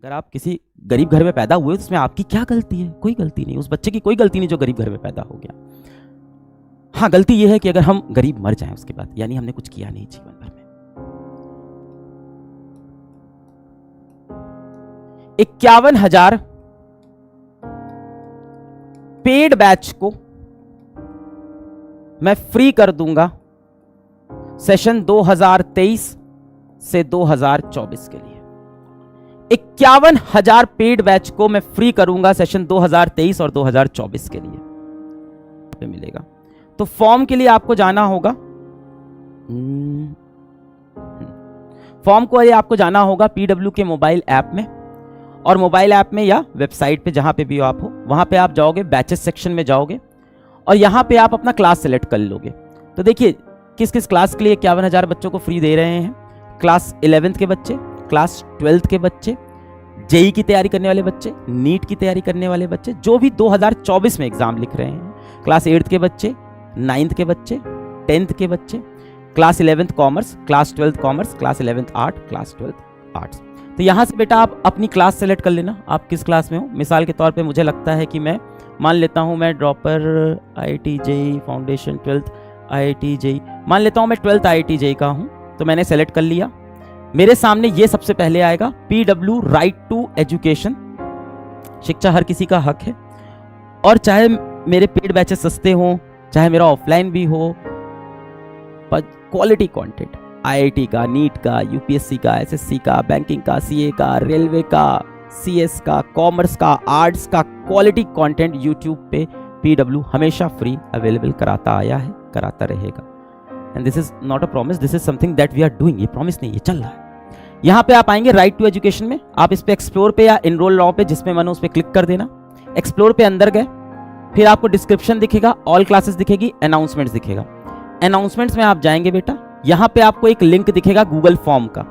अगर आप किसी गरीब घर में पैदा हुए तो उसमें आपकी क्या गलती है? कोई गलती नहीं, उस बच्चे की कोई गलती नहीं जो गरीब घर में पैदा हो गया। हाँ, गलती यह है कि अगर हम गरीब मर जाएं उसके बाद, यानी हमने कुछ किया नहीं जीवन भर में। 51,000 पेड बैच को मैं फ्री कर दूंगा सेशन 2023 से 2024 के लिए। 51,000 पेड बैच को मैं फ्री करूंगा सेशन 2023 और 2024 के लिए मिलेगा। तो फॉर्म के लिए आपको जाना होगा, फॉर्म को आपको जाना होगा पीडब्ल्यू के मोबाइल ऐप में, और मोबाइल ऐप में या वेबसाइट पे जहां पे भी आप हो वहां पे आप जाओगे, बैचेस सेक्शन में जाओगे और यहां पे आप अपना क्लास सेलेक्ट कर लोगे। तो देखिए किस किस क्लास के लिए 51,000 बच्चों को फ्री दे रहे हैं। क्लास 11th के बच्चे, क्लास 12th के बच्चे, जेई की तैयारी करने वाले बच्चे, नीट की तैयारी करने वाले बच्चे जो भी 2024 में एग्जाम लिख रहे हैं, क्लास 8th के बच्चे, 9th के बच्चे, 10th के बच्चे, class 11th commerce, class 12th commerce, class 11th art, class 12th arts. तो यहां से बेटा आप अपनी क्लास सेलेक्ट कर लेना, आप किस क्लास में हो। मिसाल के तौर पे मुझे लगता है कि मैं मान लेता हूं मैं dropper IIT JEE foundation 12th IIT JEE, मान लेता हूं मैं 12th IIT JEE का हूं, तो मैंने सेलेक्ट कर लिया। मेरे सामने ये सबसे पहले आएगा PW राइट टू एजुकेशन। शिक्षा हर किसी का हक है, और चाहे मेरे पेड बैचेस सस्ते हों, चाहे मेरा ऑफलाइन भी हो, पर क्वालिटी कंटेंट IIT का, नीट का, UPSC का, SSC का, बैंकिंग का, CA का, रेलवे का, CS का, कॉमर्स का, आर्ट्स का क्वालिटी कंटेंट यूट्यूब पे PW हमेशा फ्री अवेलेबल कराता आया है, कराता रहेगा। And this is not a promise, this is something that we are doing. ये प्रॉमिस नहीं, ये चल रहा है। यहाँ पे आप आएंगे राइट टू एजुकेशन में, आप इस पे एक्सप्लोर पे या इनरोल नाउ पे जिसमें मन हो उस पे क्लिक कर देना। एक्सप्लोर पे अंदर गए, फिर आपको डिस्क्रिप्शन दिखेगा, ऑल क्लासेस दिखेगी, अनाउंसमेंट्स दिखेगा। अनाउंसमेंट्स में आप जाएंगे बेटा, यहाँ पे आपको एक लिंक दिखेगा गूगल फॉर्म का।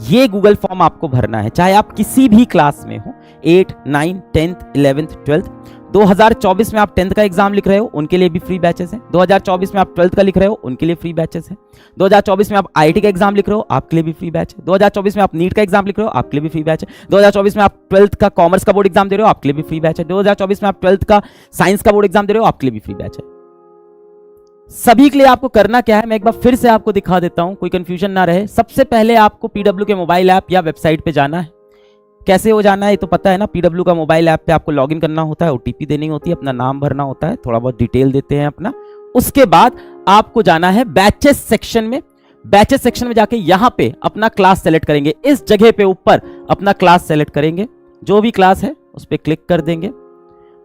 ये गूगल फॉर्म आपको भरना है, चाहे आप किसी भी क्लास में हो, 8, 9, 10th, 11th, 12th। 2024 में आप 10th का एग्जाम लिख रहे हो, उनके लिए भी फ्री बैचेस हैं। 2024 में आप 12th का लिख रहे हो, उनके लिए फ्री बैचेस हैं। 2024 में आप IIT का एग्जाम लिख रहे हो, आपके लिए भी फ्री बैच है। 2024 में आप नीट का एग्जाम लिख रहे हो, आपके लिए भी फ्री बैच है। 2024 में आप 12th का कॉमर्स का बोर्ड एग्जाम दे रहे हो, आपके लिए भी फ्री बैच है। 2024 में आप 12th का साइंस का बोर्ड एग्जाम दे रहे हो, आपके लिए भी फ्री बैच है। सभी के लिए आपको करना क्या है, मैं एक बार फिर से आपको दिखा देता हूं, कोई कंफ्यूजन ना रहे। सबसे पहले आपको PW के मोबाइल ऐप या वेबसाइट पे जाना है। कैसे हो जाना है ये तो पता है ना, PW का मोबाइल ऐप पे आपको लॉगिन करना होता है, OTP देनी होती है, अपना नाम भरना होता है, थोड़ा बहुत डिटेल देते हैं अपना। उसके बाद आपको जाना है बैचेस सेक्शन में। बैचेस सेक्शन में जाके यहाँ पे अपना क्लास सेलेक्ट करेंगे, इस जगह पे ऊपर अपना क्लास सेलेक्ट करेंगे, जो भी क्लास है उस पर क्लिक कर देंगे।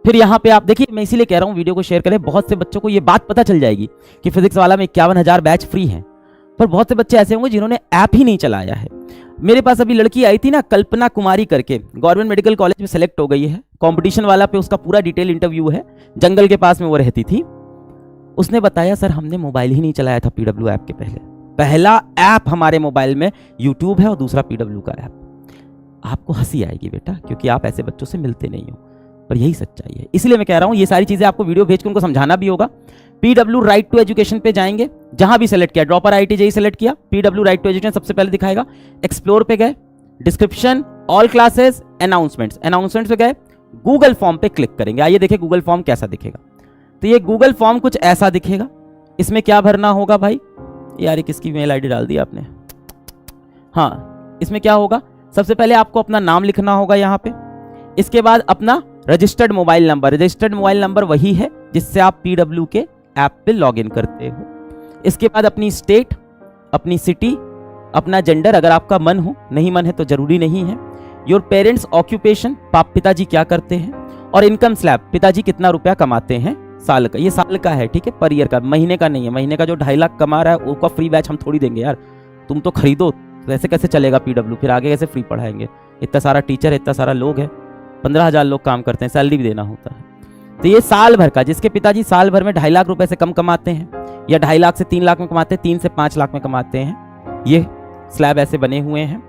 फिर यहाँ पे आप देखिए, मैं इसीलिए कह रहा हूँ वीडियो को शेयर करें, बहुत से बच्चों को ये बात पता चल जाएगी कि फिजिक्स वाला में 51,000 बैच फ्री हैं, पर बहुत से बच्चे ऐसे होंगे जिन्होंने ऐप ही नहीं चलाया है। मेरे पास अभी लड़की आई थी ना, कल्पना कुमारी करके, गवर्नमेंट मेडिकल कॉलेज में सेलेक्ट हो गई है, कंपटीशन वाला पे उसका पूरा डिटेल इंटरव्यू है, जंगल के पास में वो रहती थी। उसने बताया सर हमने मोबाइल ही नहीं चलाया था PW ऐप के पहले, पहला ऐप हमारे मोबाइल में यूट्यूब है और दूसरा PW का ऐप। आपको हंसी आएगी बेटा, क्योंकि आप ऐसे बच्चों से मिलते नहीं हो, पर यही सच्चाई है। इसलिए मैं कह रहा हूं ये सारी चीजें आपको वीडियो भेज के उनको समझाना भी होगा। PW राइट टू एजुकेशन पे जाएंगे, जहां भी सेलेक्ट किया, ड्रॉपर IIT JEE सेलेक्ट किया, PW राइट टू एजुकेशन सबसे पहले दिखाएगा। एक्सप्लोर पे गए, description, all classes, announcements, announcements पे गए, गूगल फॉर्म पे क्लिक करेंगे। आइए देखें गूगल फॉर्म कैसा दिखेगा। तो ये गूगल फॉर्म कुछ ऐसा दिखेगा। इसमें क्या भरना होगा भाई, यार किसकी मेल ID डाल दी आपने। हाँ, इसमें क्या होगा, सबसे पहले आपको अपना नाम लिखना होगा यहाँ पे। इसके बाद अपना registered mobile number, registered mobile number वही है जिससे आप PW के ऐप पे लॉगिन करते हो। इसके बाद अपनी स्टेट, अपनी सिटी, अपना जेंडर अगर आपका मन हो, नहीं मन है तो जरूरी नहीं है। योर पेरेंट्स ऑक्यूपेशन, पिताजी क्या करते हैं, और इनकम स्लैब, पिताजी कितना रुपया कमाते हैं साल का। ये साल का है, ठीक है, पर ईयर का, महीने का नहीं है। महीने का जो 2.5 लाख कमा रहा है उसका फ्री बैच हम थोड़ी देंगे यार, तुम तो खरीदो, तो ऐसे कैसे चलेगा PW, फिर आगे कैसे फ्री पढ़ाएंगे। इतना सारा टीचर है, इतना सारा लोग है, 15,000 लोग काम करते हैं, सैलरी भी देना होता है। तो ये साल भर का, जिसके पिताजी साल भर में 2.5 लाख रुपए से कम कमाते हैं, या 2.5 लाख से 3 लाख में कमाते हैं, 3 से 5 लाख में कमाते हैं, ये स्लैब ऐसे बने हुए हैं।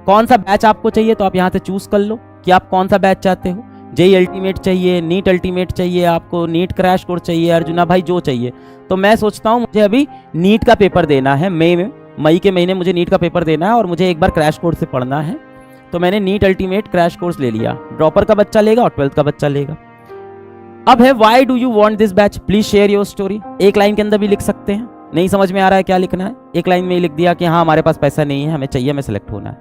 कौन सा बैच आपको चाहिए तो आप यहाँ से चूज कर लो कि आप कौन सा बैच चाहते हो। JEE अल्टीमेट चाहिए, नीट अल्टीमेट चाहिए, आपको नीट क्रैश कोर्स चाहिए, अर्जुना भाई जो चाहिए। तो मैं सोचता हूँ मुझे अभी नीट का पेपर देना है, मई के महीने मुझे नीट का पेपर देना है और मुझे एक बार क्रैश कोर्स से पढ़ना है। तो मैंने नीट अल्टीमेट क्रैश कोर्स ले लिया। ड्रॉपर का बच्चा लेगा और 12th का बच्चा लेगा। अब है why do you want this batch, please share your story. एक लाइन के अंदर भी लिख सकते हैं, नहीं समझ में आ रहा है क्या लिखना है, एक लाइन में ही लिख दिया कि हाँ हमारे पास पैसा नहीं है, हमें चाहिए, हमें सेलेक्ट होना है।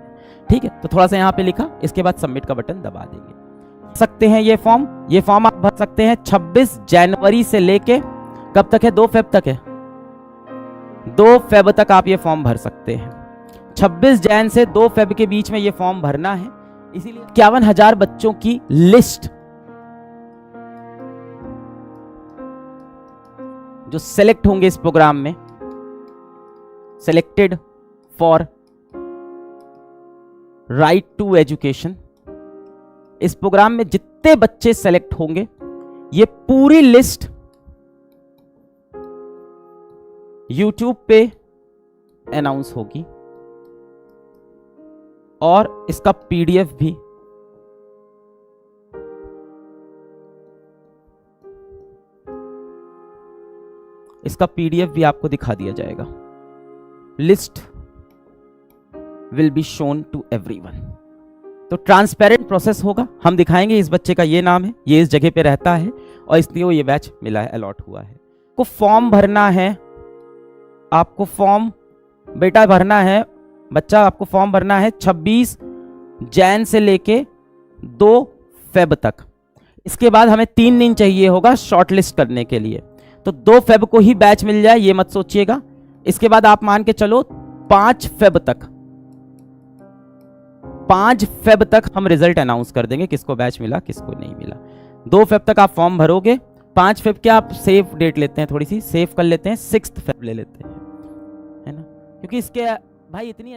ठीक है, तो थोड़ा सा यहाँ पे लिखा, इसके बाद सबमिट का बटन दबा देंगे। सकते हैं ये फॉर्म आप भर सकते हैं 26 जनवरी से लेके कब तक है, 2 फेब तक है, 2 फेब तक आप ये फॉर्म भर सकते हैं। 26 जैन से 2 फेब के बीच में ये फॉर्म भरना है। इसीलिए 51,000 बच्चों की लिस्ट जो सेलेक्ट होंगे इस प्रोग्राम में, selected for right to education, इस प्रोग्राम में जितने बच्चे सेलेक्ट होंगे ये पूरी लिस्ट YouTube पे अनाउंस होगी और इसका PDF भी आपको दिखा दिया जाएगा। List will be shown to everyone. तो ट्रांसपेरेंट प्रोसेस होगा, हम दिखाएंगे इस बच्चे का ये नाम है, ये इस जगह पे रहता है और इसलिए वो ये बैच मिला है, अलॉट हुआ है। को फॉर्म भरना है, आपको फॉर्म बेटा भरना है, बच्चा आपको फॉर्म भरना है 26 जैन से लेके 2 फेब तक। इसके बाद हमें 3 दिन चाहिए होगा शॉर्टलिस्ट करने के लिए, तो 2 फेब को ही बैच मिल जाए ये मत सोचिएगा। इसके बाद आप मान के चलो 5 फेब तक हम रिजल्ट अनाउंस कर देंगे, किसको बैच मिला किसको नहीं मिला। 2 फेब तक आप फॉर्म भरोगे, 5 फेब के आप सेफ डेट लेते हैं, थोड़ी सी सेफ कर लेते हैं, 6 फेब ले लेते हैं, है ना, क्योंकि इसके भाई इतनी